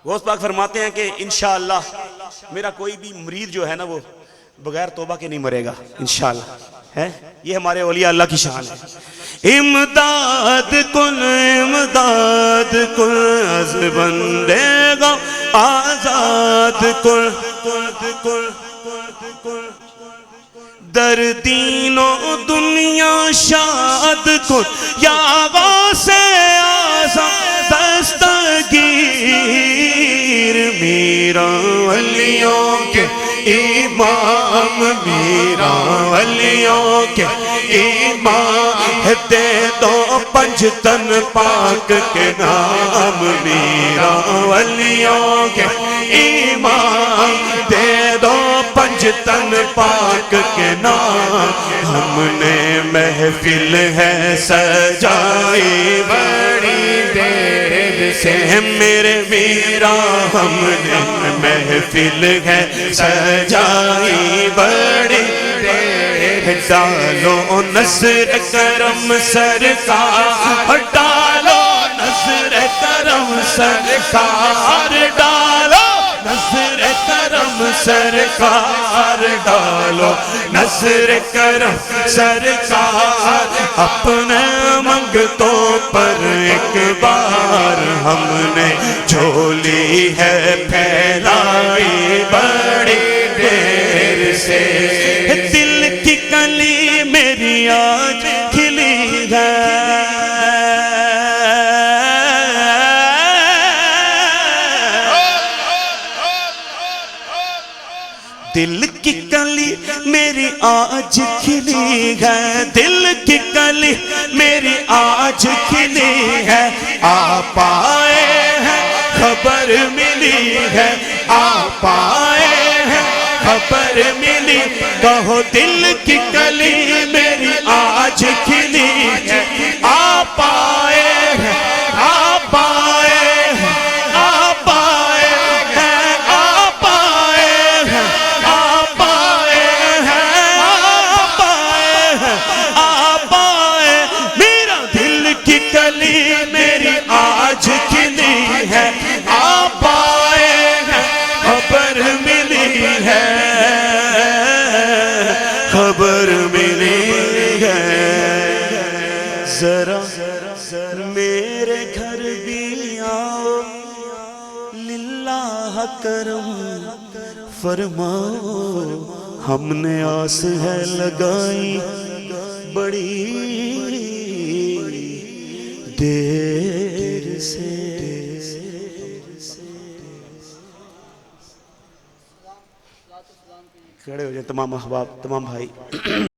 غوث پاک فرماتے ہیں کہ انشاءاللہ میرا کوئی بھی مرید جو ہے نا وہ بغیر توبہ کے نہیں مرے گا انشاءاللہ ہے. یہ ہمارے اولیاء اللہ کی شان ہے. امداد کن از بندے گا آزاد کن در دین و دنیا شاد کن یا غوث اعظم دستگیر. میرا ولیوں کے امام میرا ولیوں کے امام دے دو پنجتن پاک کے نام. میرا ولیوں کے امام دے دو پنجتن پاک کے نام. ہم نے محفل ہے سجائی بڑی دیر سے میرے میرا. ہم نے محفل ہے سجائی بڑی دیر. ڈالو نصر کرم سرکار ڈالو نصر کرم سرکار ڈالو نصر کرم سرکار ڈالو نصر کرم سرکار. اپنے منگتوں پر ایک بار ہم نے جھولی ہے پھیلائی بڑی دیر سے. دل کی کلی میری آج کھلی ہے دل کی کلی میری آج کھلی ہے. دل کی کلی میری آج کھلی ہے. آپ آئے ہیں خبر ملی ہے. آپ آئے ہیں خبر ملی. کہو دل کی کلی میری آج کھلی ہے. آپ آئے ہیں آپ آئے ہیں آپ آئے ہیں آپ آئے ہیں آپ آئے ہیں آپ آئے ہیں آپ آئے. میرا دل کی کلی میری آج کھلی ہے. آپ آئے ہیں خبر ملی ہے خبر ملی ہے. ذرا میرے گھر بھی آؤ للہ کرم فرماؤ. ہم نے آس ہے لگائی بڑی دیر سے. کھڑے ہو جائیں تمام احباب تمام بھائی.